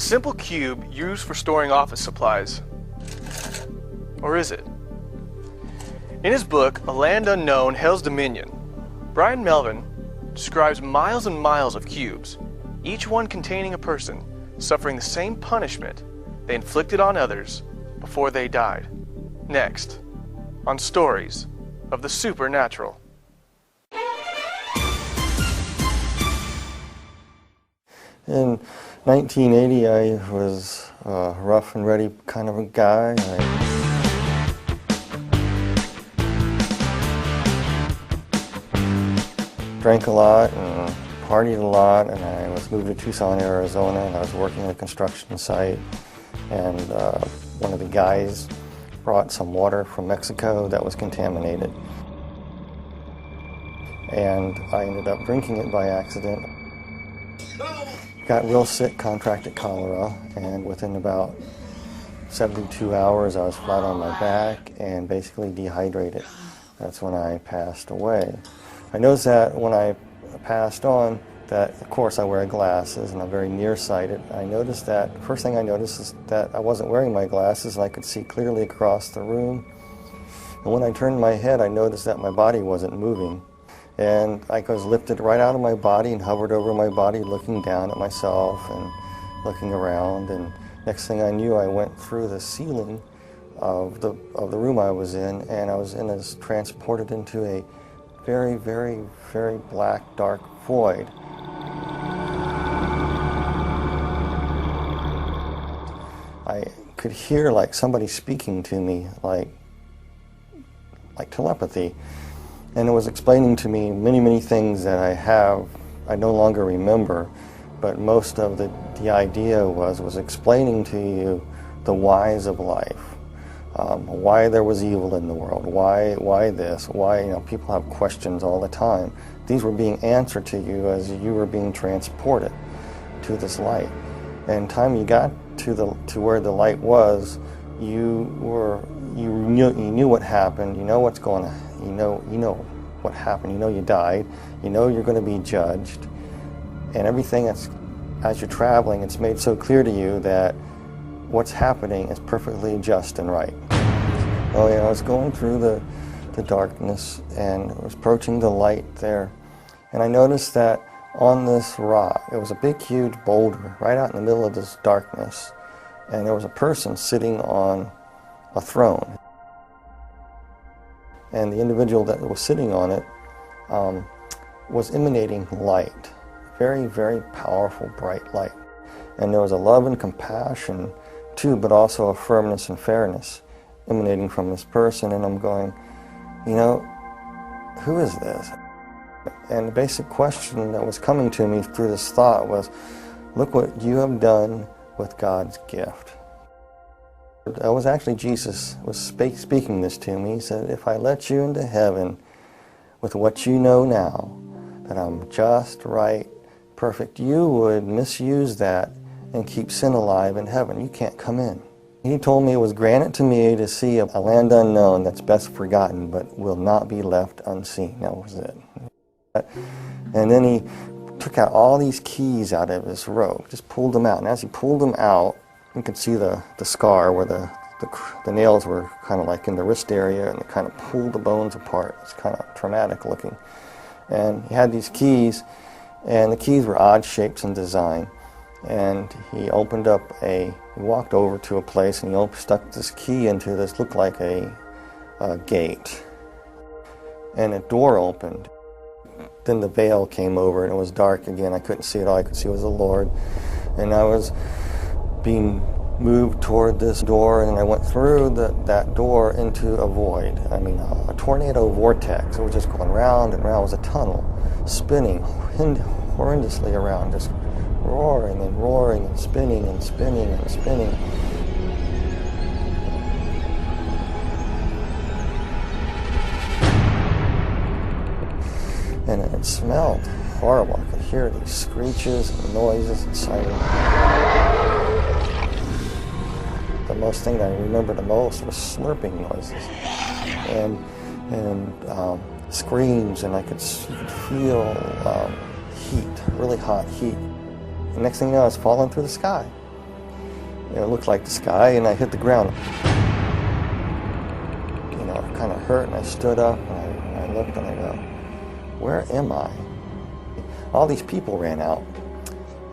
simple cube used for storing office supplies. Or is it? In his book, A Land Unknown, Hell's Dominion, Bryan Melvin describes miles and miles of cubes, each one containing a person suffering the same punishment they inflicted on others before they died. Next, on Stories of the Supernatural. In 1980, I was a rough and ready kind of a guy. I drank a lot and partied a lot, and I was moved to Tucson, Arizona, and I was working at a construction site, and one of the guys brought some water from Mexico that was contaminated, and I ended up drinking it by accident. Got real sick, contracted cholera, and within about 72 hours I was flat on my back and basically dehydrated. That's when I passed away. I noticed that when I passed on, that of course I wear glasses and I'm very nearsighted. I noticed that, first thing I noticed is that I wasn't wearing my glasses and I could see clearly across the room. And when I turned my head, I noticed that my body wasn't moving. And I was lifted right out of my body and hovered over my body, looking down at myself and looking around. And next thing I knew, I went through the ceiling of the room I was in, and I was transported into a very, very, very black, dark void. I could hear like somebody speaking to me, like telepathy. And it was explaining to me many, many things that I no longer remember, but most of the idea was explaining to you the whys of life, why there was evil in the world, why this, why, people have questions all the time. These were being answered to you as you were being transported to this light. And time you got to where the light was, you knew what happened, you know what's going on. You know what happened, you know you died, you know you're going to be judged, and everything as you're traveling, it's made so clear to you that what's happening is perfectly just and right. Oh yeah, I was going through the darkness and I was approaching the light there, and I noticed that on this rock, it was a big huge boulder right out in the middle of this darkness, and there was a person sitting on a throne. And the individual that was sitting on it was emanating light, very, very powerful, bright light. And there was a love and compassion too, but also a firmness and fairness emanating from this person. And I'm going, who is this? And the basic question that was coming to me through this thought was, look what you have done with God's gift. It was actually Jesus was speaking this to me. He said, if I let you into heaven with what you know now, that I'm just, right, perfect, you would misuse that and keep sin alive in heaven. You can't come in. He told me it was granted to me to see a land unknown that's best forgotten, but will not be left unseen. That was it. And then he took out all these keys out of his robe, just pulled them out. And as he pulled them out, you could see the scar where the nails were kind of like in the wrist area, and it kind of pulled the bones apart. It's kind of traumatic looking. And he had these keys, and the keys were odd shapes and design. And he walked over to a place, and he stuck this key into this, looked like a gate. And a door opened. Then the veil came over, and it was dark again. I couldn't see it. All I could see was the Lord. And I was being moved toward this door, and I went through that door into a void. I mean, a tornado vortex. It was just going round and round. It was a tunnel, spinning horrendously around, just roaring and roaring and spinning and spinning and spinning. And it smelled horrible. I could hear these screeches and noises and sirens. The most thing that I remember the most was slurping noises and screams, and you could feel heat, really hot heat. The next thing you know, I was falling through the sky. It looked like the sky, and I hit the ground. It kind of hurt, and I stood up, and I looked, and I go, where am I? All these people ran out,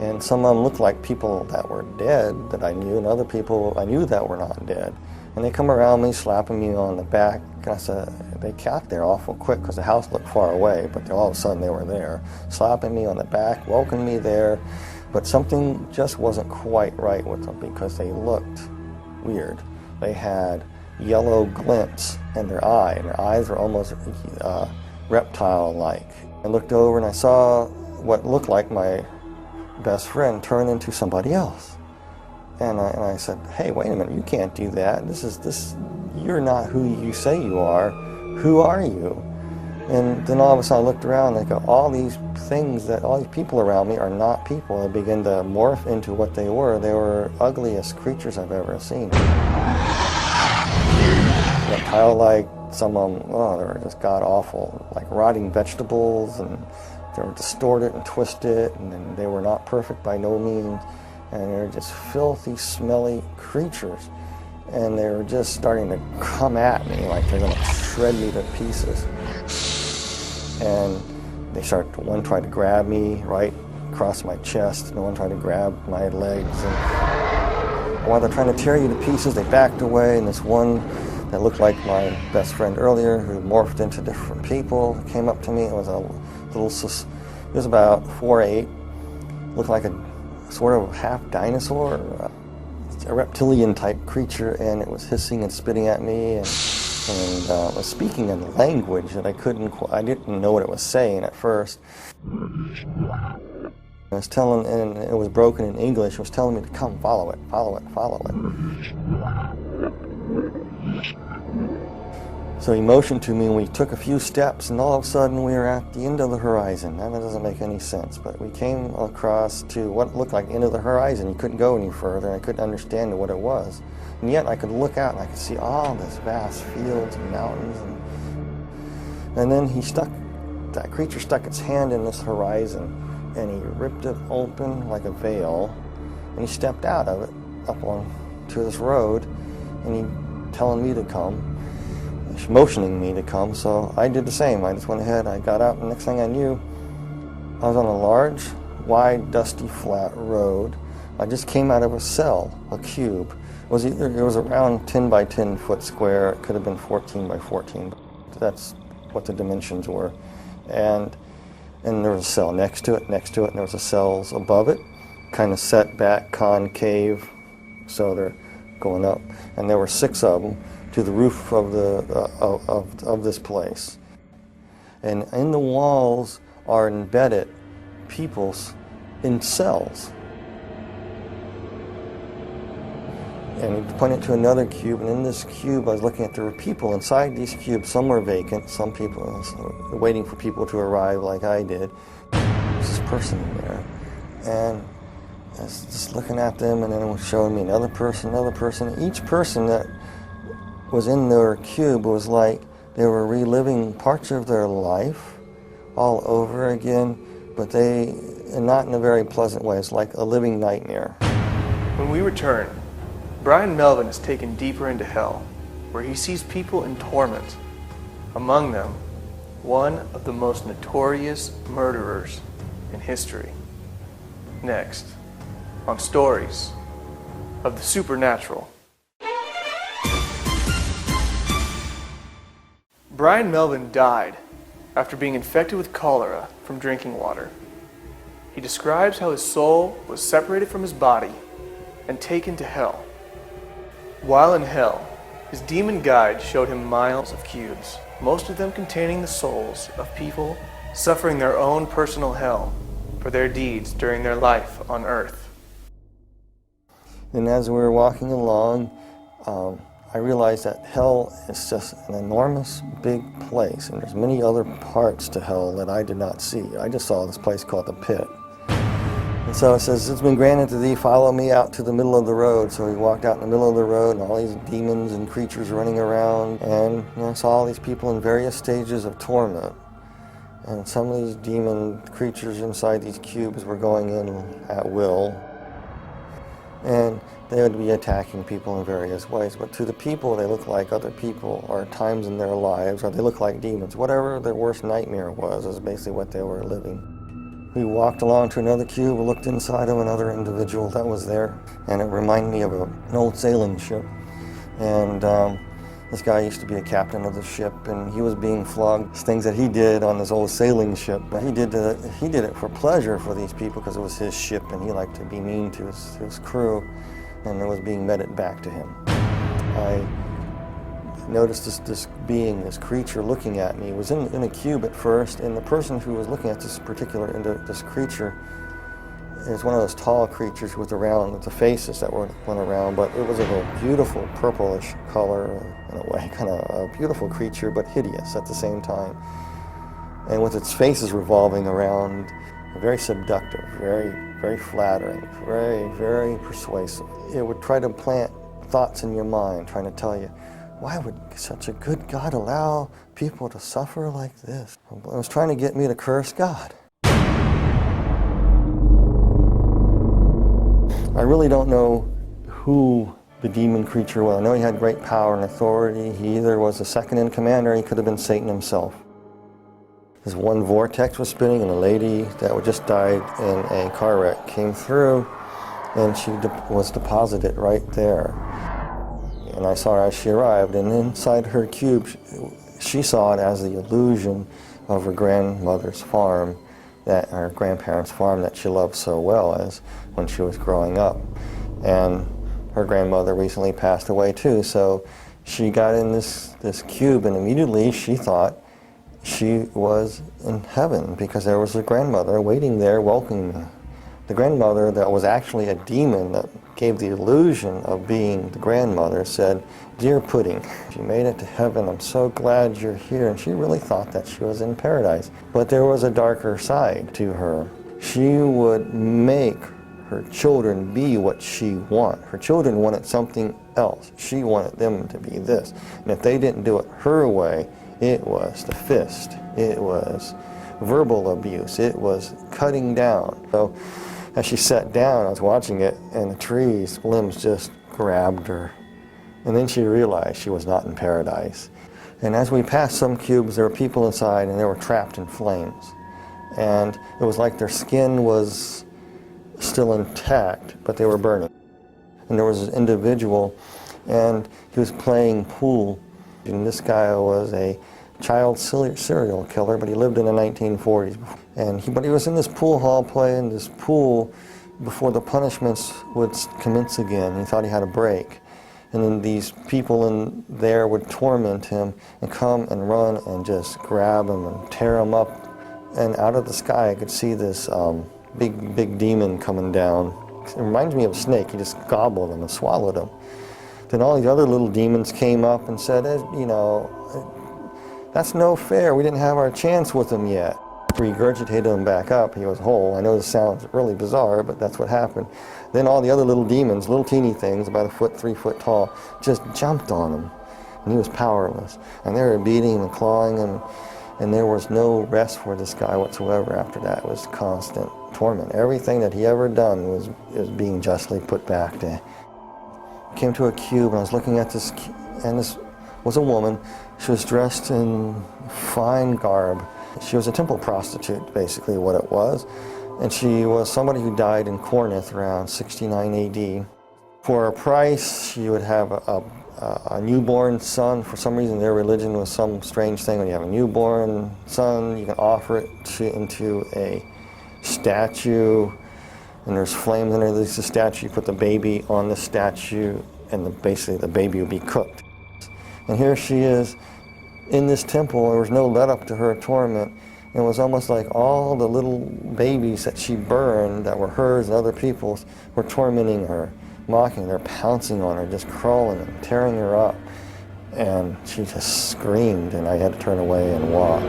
and some of them looked like people that were dead that I knew, and other people I knew that were not dead. And they come around me, slapping me on the back. And I said, they got there awful quick because the house looked far away, but all of a sudden they were there, slapping me on the back, welcoming me there. But something just wasn't quite right with them because they looked weird. They had yellow glints in their eye, and their eyes were almost reptile-like. I looked over and I saw what looked like my best friend turn into somebody else. And I said, hey, wait a minute, you can't do that. You're not who you say you are. Who are you? And then all of a sudden I looked around and I go, all these people around me are not people. They began to morph into what they were. They were ugliest creatures I've ever seen. Reptile-like, some of them, they were just god-awful, like rotting vegetables, and they were distorted and twisted, and then they were not perfect by no means. And they were just filthy, smelly creatures. And they were just starting to come at me like they're going to shred me to pieces. And one tried to grab me right across my chest, and one tried to grab my legs. And while they're trying to tear you to pieces, they backed away, and this one that looked like my best friend earlier, who morphed into different people, came up to me. It was it was about 4'8", looked like a sort of half dinosaur, a reptilian type creature, and it was hissing and spitting at me, and was speaking in a language that I didn't know what it was saying at first. It was telling, and it was broken in English. It was telling me to come, follow it, follow it, follow it. So he motioned to me, and we took a few steps, and all of a sudden we were at the end of the horizon. Now that doesn't make any sense, but we came across to what looked like the end of the horizon. You couldn't go any further, and I couldn't understand what it was. And yet I could look out, and I could see all this vast fields and mountains. And then that creature stuck its hand in this horizon, and he ripped it open like a veil, and he stepped out of it up onto this road, and he telling me to come, motioning me to come, so I did the same. I just went ahead, I got out, and the next thing I knew, I was on a large, wide, dusty, flat road. I just came out of a cell, a cube. It was around 10 by 10 foot square. It could have been 14 by 14, but that's what the dimensions were. And there was a cell next to it, and there was a cells above it, kind of set back, concave, so they're going up. And there were 6 of them to the roof of this place. And in the walls are embedded peoples in cells. And he pointed to another cube, and in this cube I was looking at there were people inside these cubes. Some were vacant, some people waiting for people to arrive like I did. There's this person in there, and I was just looking at them, and then it was showing me another person. Each person that was in their cube was like they were reliving parts of their life all over again, but not in a very pleasant way. It's like a living nightmare. When we return, Bryan Melvin is taken deeper into hell, where he sees people in torment. Among them, one of the most notorious murderers in history. Next, on Stories of the Supernatural. Bryan Melvin died after being infected with cholera from drinking water. He describes how his soul was separated from his body and taken to hell. While in hell, his demon guide showed him miles of cubes, most of them containing the souls of people suffering their own personal hell for their deeds during their life on earth. And as we were walking along, I realized that hell is just an enormous big place, and there's many other parts to hell that I did not see. I just saw this place called the pit. And so it says, it's been granted to thee, follow me out to the middle of the road. So we walked out in the middle of the road, and all these demons and creatures running around, and I saw all these people in various stages of torment. And some of these demon creatures inside these cubes were going in at will. and they would be attacking people in various ways. But to the people, they look like other people, or times in their lives, or they look like demons. Whatever their worst nightmare was is basically what they were living. We walked along to another cube, looked inside of another individual that was there, and it reminded me of an old sailing ship. And this guy used to be a captain of the ship, and he was being flogged. Things that he did on this old sailing ship. He did it for pleasure for these people because it was his ship, and he liked to be mean to his crew, and it was being meted back to him. I noticed this being, this creature looking at me. It was in a cube at first, and the person who was looking at this creature is one of those tall creatures with the faces that went around, but it was of a beautiful purplish color, in a way, kind of a beautiful creature, but hideous at the same time. And with its faces revolving around, very seductive, very, very flattering, very, very persuasive. It would try to plant thoughts in your mind, trying to tell you, why would such a good God allow people to suffer like this? It was trying to get me to curse God. I really don't know who the demon creature was. I know he had great power and authority. He either was the second in command or he could have been Satan himself. This one vortex was spinning, and a lady that had just died in a car wreck came through, and she was deposited right there. And I saw her as she arrived, and inside her cube, she saw it as the illusion of her grandmother's farm, her grandparents' farm that she loved so well as when she was growing up. And her grandmother recently passed away too, so she got in this cube, and immediately she thought she was in heaven because there was a grandmother waiting there welcoming her. The grandmother that was actually a demon that gave the illusion of being the grandmother said, "Dear Pudding, you made it to heaven. I'm so glad you're here." And she really thought that she was in paradise. But there was a darker side to her. She would make her children be what she wanted. Her children wanted something else. She wanted them to be this. And if they didn't do it her way, it was the fist. It was verbal abuse. It was cutting down. So as she sat down, I was watching it, and the tree's limbs just grabbed her. And then she realized she was not in paradise. And as we passed some cubes, there were people inside, and they were trapped in flames. And it was like their skin was still intact, but they were burning. And there was an individual, and he was playing pool. And this guy was a child serial killer, but he lived in the 1940s. But he was in this pool hall playing this pool before the punishments would commence again. He thought he had a break. And then these people in there would torment him and come and run and just grab him and tear him up. And out of the sky I could see this big demon coming down. It reminds me of a snake. He just gobbled him and swallowed him. Then all these other little demons came up and said, that's no fair. We didn't have our chance with him yet. Regurgitated him back up. He was whole. I know this sounds really bizarre, but that's what happened. Then all the other little demons, little teeny things, about 3 foot tall, just jumped on him. And he was powerless. And they were beating him and clawing him. And there was no rest for this guy whatsoever after that. It was constant torment. Everything that he ever done was being justly put back to him. I came to a cube, and I was looking at this, and this was a woman. She was dressed in fine garb. She was a temple prostitute, basically what it was. And she was somebody who died in Corinth around 69 AD. For a price, she would have a newborn son. For some reason, their religion was some strange thing. When you have a newborn son, you can offer it into a statue, and there's flames underneath the statue. You put the baby on the statue, and basically the baby would be cooked. And here she is in this temple. There was no let up to her torment. It was almost like all the little babies that she burned that were hers and other people's were tormenting her, mocking her, pouncing on her, just crawling and tearing her up. And she just screamed, and I had to turn away and walk.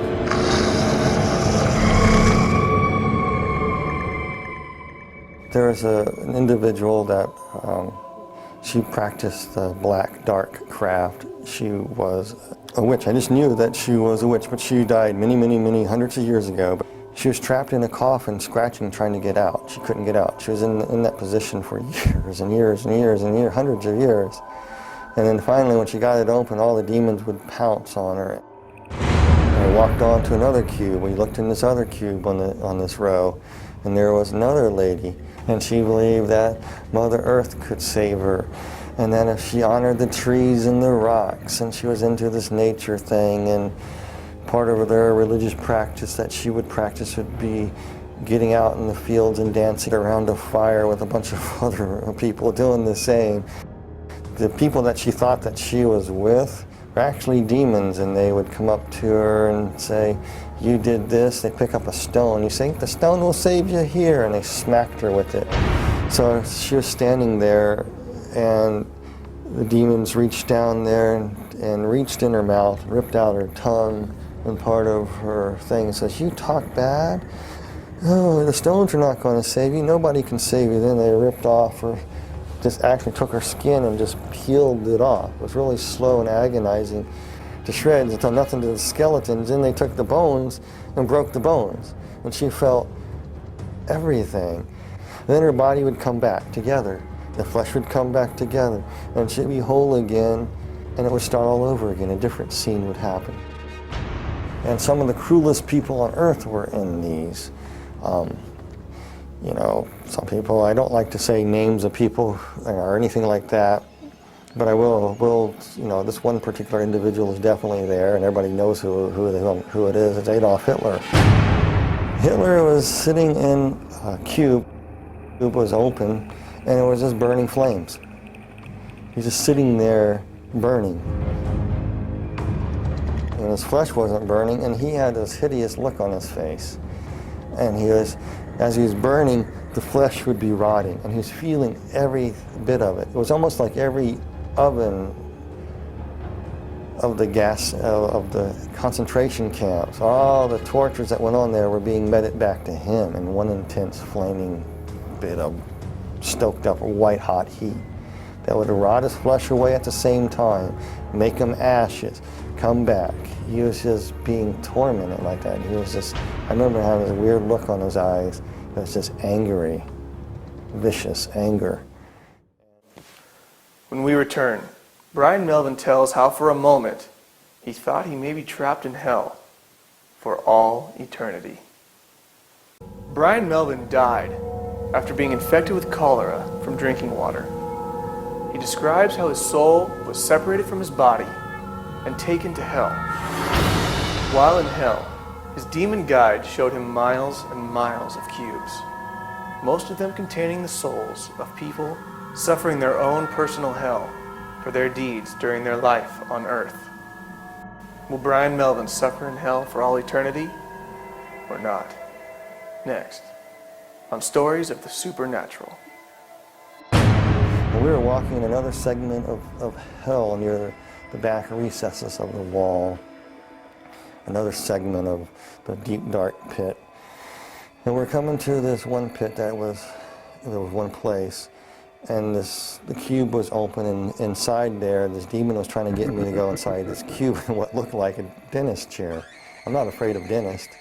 There was an individual that she practiced the black dark craft. She was a witch. I just knew that she was a witch, but she died many hundreds of years ago. She was trapped in a coffin, scratching, trying to get out. She couldn't get out. She was in that position for years and years and years and years, hundreds of years. And then finally, when she got it open, all the demons would pounce on her. And we walked on to another cube. We looked in this other cube on this row, and there was another lady. And she believed that Mother Earth could save her. And then if she honored the trees and the rocks, and she was into this nature thing, and part of their religious practice that she would practice would be getting out in the fields and dancing around a fire with a bunch of other people doing the same. The people that she thought that she was with were actually demons, and they would come up to her and say, "You did this." They pick up a stone. You think the stone will save you here, and they smacked her with it. So she was standing there, and the demons reached down there and reached in her mouth, ripped out her tongue and part of her thing, and says, "You talk bad? Oh, the stones are not going to save you. Nobody can save you." Then they ripped off her, just actually took her skin and just peeled it off. It was really slow and agonizing to shreds until nothing to the skeletons. Then they took the bones and broke the bones, and she felt everything. Then her body would come back together. The flesh would come back together, and she'd be whole again, and it would start all over again. A different scene would happen. And some of the cruelest people on earth were in these. You know, some people, I don't like to say names of people or anything like that, but I will, you know, this one particular individual is definitely there, and everybody knows who it is. It's Adolf Hitler. Hitler was sitting in a cube. The cube was open, and it was just burning flames. He's just sitting there burning. And his flesh wasn't burning, and he had this hideous look on his face. And he was, as he was burning, the flesh would be rotting, and he was feeling every bit of it. It was almost like every oven of the gas, of the concentration camps, all the tortures that went on there were being meted back to him in one intense flaming bit of stoked up white hot heat that would rot his flesh away at the same time, make him ashes, come back. He was just being tormented like that. He was just, I remember having a weird look on his eyes. It was just angry, vicious anger. When we return, Bryan Melvin tells how for a moment he thought he may be trapped in hell for all eternity. Bryan Melvin died after being infected with cholera from drinking water. He describes how his soul was separated from his body and taken to hell. While in hell, his demon guide showed him miles and miles of cubes, most of them containing the souls of people suffering their own personal hell for their deeds during their life on earth. Will Bryan Melvin suffer in hell for all eternity or not? Next, on Stories of the Supernatural. We were walking in another segment of hell near the back recesses of the wall, another segment of the deep dark pit. And we're coming to this one pit there was one place, and the cube was open, and inside there this demon was trying to get me to go inside this cube in what looked like a dentist chair. I'm not afraid of dentists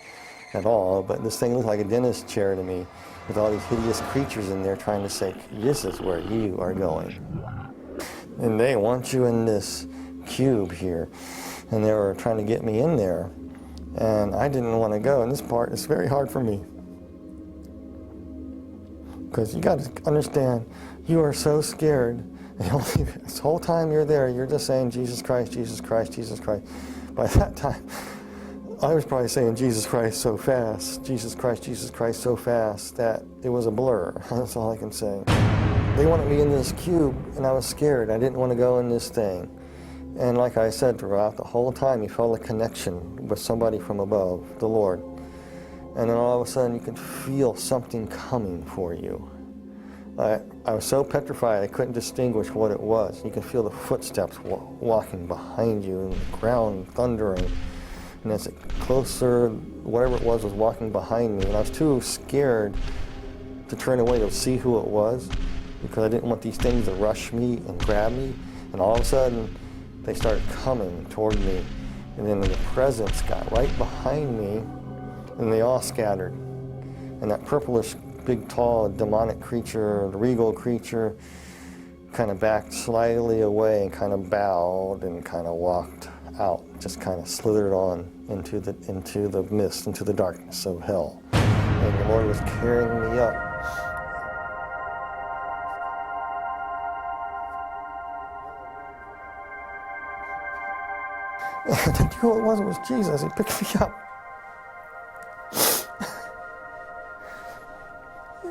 at all, but this thing looked like a dentist chair to me, with all these hideous creatures in there trying to say, "This is where you are going. And they want you in this cube here." And they were trying to get me in there. And I didn't want to go. And this part is very hard for me. Because you got to understand, you are so scared. And this whole time you're there, you're just saying, "Jesus Christ, Jesus Christ, Jesus Christ." By that time, I was probably saying Jesus Christ so fast, Jesus Christ so fast, that it was a blur. That's all I can say. They wanted me in this cube, and I was scared. I didn't want to go in this thing. And like I said, throughout the whole time, you felt a connection with somebody from above, the Lord. And then all of a sudden, you could feel something coming for you. I was so petrified, I couldn't distinguish what it was. You could feel the footsteps walking behind you, and the ground thundering. And as it closer, whatever it was walking behind me, and I was too scared to turn away to see who it was, because I didn't want these things to rush me and grab me. And all of a sudden, they started coming toward me, and then the presence got right behind me, and they all scattered. And that purplish, big, tall, demonic creature, the regal creature, kind of backed slightly away and kind of bowed and kind of walked out, just kind of slithered on into the mist, into the darkness of hell. And the Lord was carrying me up. And I knew who it was Jesus. He picked me up.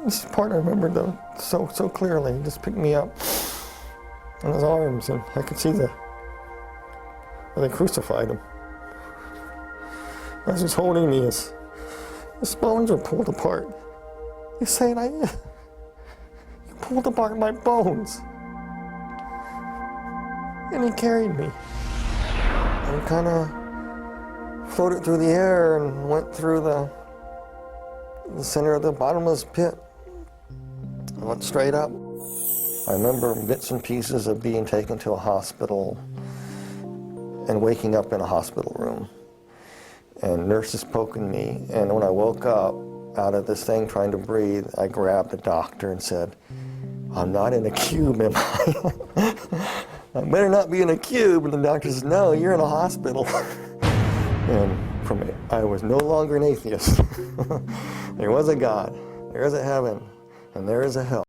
This part I remember though so clearly. He just picked me up in his arms, and I could see where they crucified him. As he's holding me, his bones are pulled apart. He's saying, you pulled apart my bones. And he carried me. And kind of floated through the air and went through the center of the bottomless pit. I went straight up. I remember bits and pieces of being taken to a hospital and waking up in a hospital room. And nurses poking me. And when I woke up out of this thing trying to breathe, I grabbed the doctor and said, I'm not in a cube, am I? I better not be in a cube. And the doctor says, no, you're in a hospital. And from it, I was no longer an atheist. There was a God, there is a heaven, and there is a hell.